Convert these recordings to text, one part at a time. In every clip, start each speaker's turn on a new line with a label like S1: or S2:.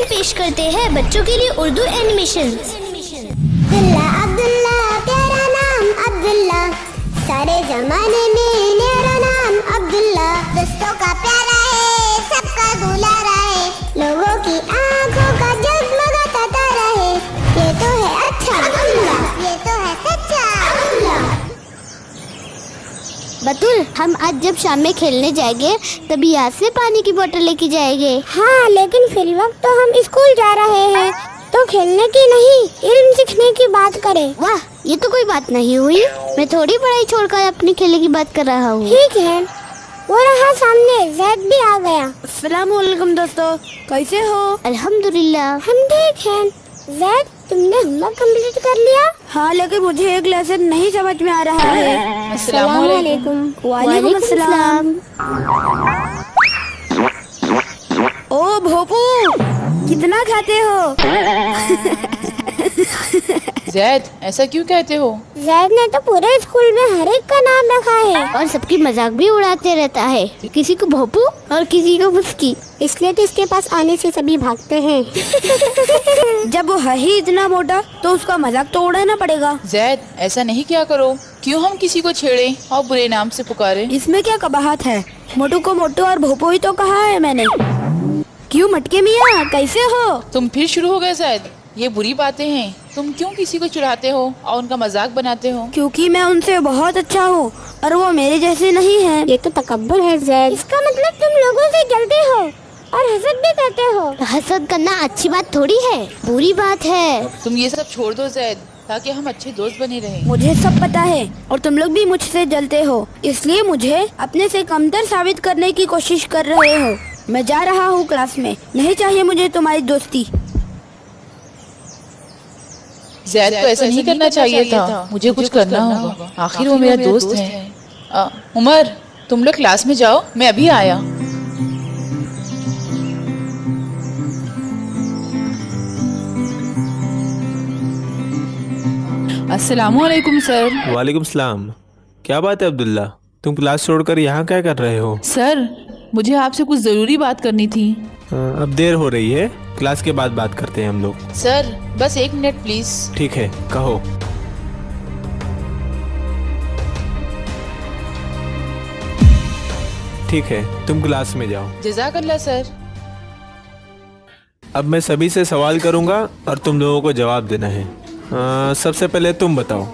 S1: Animation पेश करते हैं बच्चों के लिए उर्दू एनिमेशन।
S2: अब्दुल्ला अब्दुल्ला तेरा नाम अब्दुल्ला, सारे जमाने में मेरा नाम अब्दुल्ला। दोस्तों का प्यारा है, सबका दुलारा है, लोगों की आंखों का जगमगाता तारा है। ये तो है अच्छा अब्दुल्ला, ये तो है सच्चा अब्दुल्ला।
S1: बतुल, हम आज जब शाम में खेलने जाएंगे तभी यहाँ से पानी की बोतल लेके जाएंगे।
S2: हाँ, लेकिन फिर वक्त तो हम स्कूल जा रहे हैं, तो खेलने की नहीं इल्म सीखने की बात करें।
S1: वाह, ये तो कोई बात नहीं हुई। मैं थोड़ी पढ़ाई छोड़कर अपनी खेलने की बात कर रहा हूँ।
S2: ठीक है, वो रहा सामने, जैद भी आ गया।
S3: अस्सलाम वालेकुम दोस्तों, कैसे हो?
S1: अल्हम्दुलिल्लाह।
S2: हम ठीक हैं। जैद, तुमने होमवर्क कंप्लीट कर लिया?
S3: हाँ, लेकिन मुझे एक लेसन नहीं समझ में आ रहा है।
S2: अस्सलाम वालेकुम।
S3: वालेकुम अस्सलाम। ओ भोपू, कितना खाते हो?
S4: जैद, ऐसा क्यों कहते हो?
S2: जैद ने तो पूरे स्कूल में हर एक का नाम रखा है
S1: और सबकी मजाक भी उड़ाते रहता है, किसी को भोपू और किसी को मुस्की।
S2: इसलिए तो इसके पास आने से सभी भागते हैं।
S3: जब वो है ही इतना मोटा तो उसका मजाक तो उड़ाना पड़ेगा।
S4: जैद, ऐसा नहीं किया करो। क्यों हम किसी को छेड़े और बुरे नाम से पुकारे?
S3: इसमें क्या कबाहत है? मोटू को मोटू और भोपू ही तो कहा है मैंने। क्यों मटके मियाँ, कैसे हो?
S4: तुम फिर शुरू हो गए जैद। ये बुरी बातें हैं। तुम क्यों किसी को चिढ़ाते हो और उनका मजाक बनाते हो?
S3: क्योंकि मैं उनसे बहुत अच्छा हूँ और वो मेरे जैसे नहीं है।
S2: ये तो तकब्बुर है जैद। इसका मतलब तुम लोगों से जलते हो और हसद भी करते हो।
S1: हसद करना अच्छी बात थोड़ी है, बुरी बात है।
S4: तुम ये सब छोड़ दो जैद, ताकि हम अच्छे दोस्त बने रहें।
S3: मुझे सब पता है और तुम लोग भी मुझसे जलते हो, इसलिए मुझे अपने से कमतर साबित करने की कोशिश कर रहे हो। मैं जा रहा हूँ क्लास में, नहीं चाहिए मुझे तुम्हारी दोस्ती।
S4: जैद को ऐसा नहीं करना चाहिए था। मुझे कुछ करना होगा, आखिर वो मेरा दोस्त है। उमर, तुम लोग क्लास में जाओ, मैं अभी आया।
S5: अस्सलामुअलैकुम सर।
S6: वालेकुम सलाम। क्या बात है अब्दुल्ला, तुम क्लास छोड़कर यहाँ क्या कर रहे हो?
S5: सर, मुझे आपसे कुछ ज़रूरी बात करनी थी।
S6: अब देर हो रही है, क्लास के बाद बात करते हैं हम लोग।
S4: सर, बस 1 मिनट प्लीज।
S6: ठीक है, कहो। ठीक है, तुम क्लास में जाओ।
S4: जज़ाकल्लाह सर।
S6: अब मैं सभी से सवाल करूँगा और तुम लोगों को जवाब देना है। सबसे पहले तुम बताओ।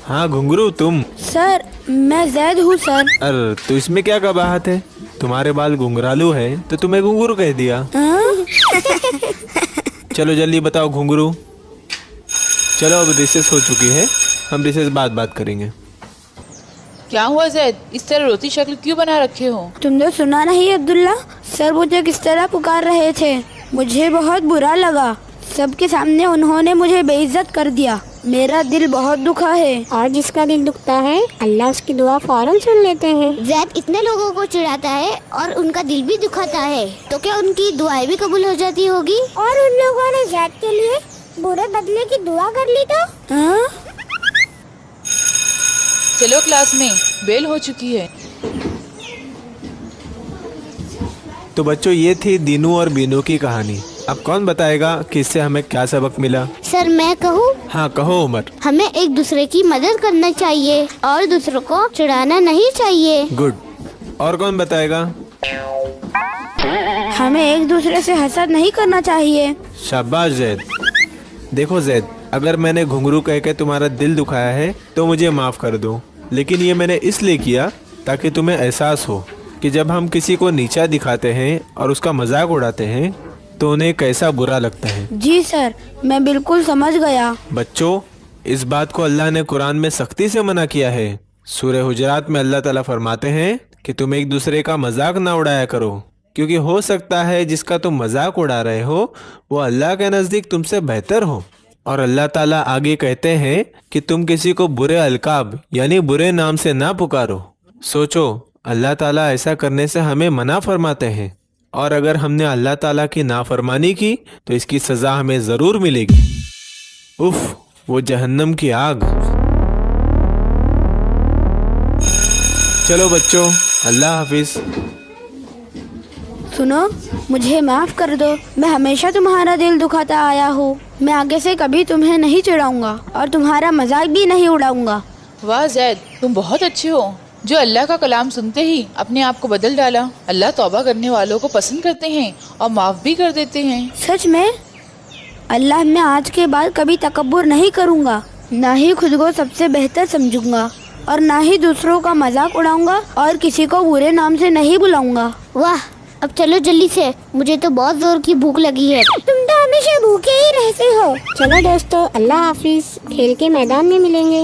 S6: हाँ घुंघरू, तुम?
S3: सर, मैं जैद हूँ सर।
S6: अरे तो इसमें क्या कबाहत है? तुम्हारे बाल घुंघरालू है तो तुम्हें घुंघरू कह दिया। चलो जल्दी बताओ घुंघरू। चलो अब रिसेस हो चुकी है, हम रिसेस बाद बात करेंगे।
S4: क्या हुआ जैद, इस तरह रोती शक्ल क्यों बना रखे हो?
S3: तुमने सुना नहीं अब्दुल्ला? सर मुझे किस तरह पुकार रहे थे, मुझे बहुत बुरा लगा। सबके सामने उन्होंने मुझे बेइज्जत कर दिया। मेरा दिल बहुत दुखा है।
S2: और जिसका दिल दुखता है अल्लाह उसकी दुआ फौरन सुन लेते हैं।
S1: जैद इतने लोगों को चिढ़ाता है और उनका दिल भी दुखाता है, तो क्या उनकी दुआएं भी कबूल हो जाती होगी?
S2: और उन लोगों ने जैद के लिए बुरे बदले की दुआ कर ली तो?
S3: हाँ?
S4: चलो क्लास में, बेल हो चुकी है।
S6: तो बच्चों, ये थी दीनू और बीनू की कहानी। अब कौन बताएगा कि इससे हमें क्या सबक मिला?
S1: सर, मैं कहूँ?
S6: हाँ कहो उमर।
S1: हमें एक दूसरे की मदद करना चाहिए और दूसरों को चिढ़ाना नहीं चाहिए।
S6: गुड। और कौन बताएगा?
S3: हमें एक दूसरे से हसद नहीं करना चाहिए।
S6: शाबाश जैद। देखो जैद, अगर मैंने घुंघरू कह के तुम्हारा दिल दुखाया है तो मुझे माफ़ कर दो, लेकिन ये मैंने इसलिए किया ताकि तुम्हें एहसास हो कि जब हम किसी को नीचा दिखाते हैं और उसका मजाक उड़ाते हैं तो उन्हें कैसा बुरा लगता है।
S3: जी सर, मैं बिल्कुल समझ गया।
S6: बच्चों, इस बात को अल्लाह ने कुरान में सख्ती से मना किया है। सूरह हुजरात में अल्लाह ताला फरमाते हैं कि तुम एक दूसरे का मजाक ना उड़ाया करो, क्योंकि हो सकता है जिसका तुम मजाक उड़ा रहे हो वो अल्लाह के नज़दीक तुमसे बेहतर हो। और अल्लाह ताला आगे कहते हैं कि तुम किसी को बुरे अलकाब यानी बुरे नाम से ना पुकारो। सोचो, अल्लाह ताला ऐसा करने से हमें मना फरमाते हैं, और अगर हमने अल्लाह ताला की नाफरमानी की तो इसकी सज़ा हमें ज़रूर मिलेगी। उफ, वो जहन्नम की आग। चलो बच्चों, अल्लाह हाफिज़।
S3: सुनो, मुझे माफ कर दो। मैं हमेशा तुम्हारा दिल दुखाता आया हूँ। मैं आगे से कभी तुम्हें नहीं चिढ़ाऊंगा और तुम्हारा मजाक भी नहीं उड़ाऊंगा।
S4: वाह जैद, तुम बहुत अच्छे हो जो अल्लाह का कलाम सुनते ही अपने आप को बदल डाला। अल्लाह तौबा करने वालों को पसंद करते हैं और माफ भी कर देते हैं।
S3: सच में? अल्लाह, मैं आज के बाद कभी तकब्बुर नहीं करूँगा, ना ही खुद को सबसे बेहतर समझूंगा और ना ही दूसरों का मजाक उड़ाऊंगा और किसी को बुरे नाम से नहीं बुलाऊंगा।
S1: वाह, अब चलो जल्दी से, मुझे तो बहुत जोर की भूख लगी है।
S2: तुम तो हमेशा भूखे ही रहते हो। चलो दोस्तों, अल्लाह हाफिज, खेल के मैदान में मिलेंगे।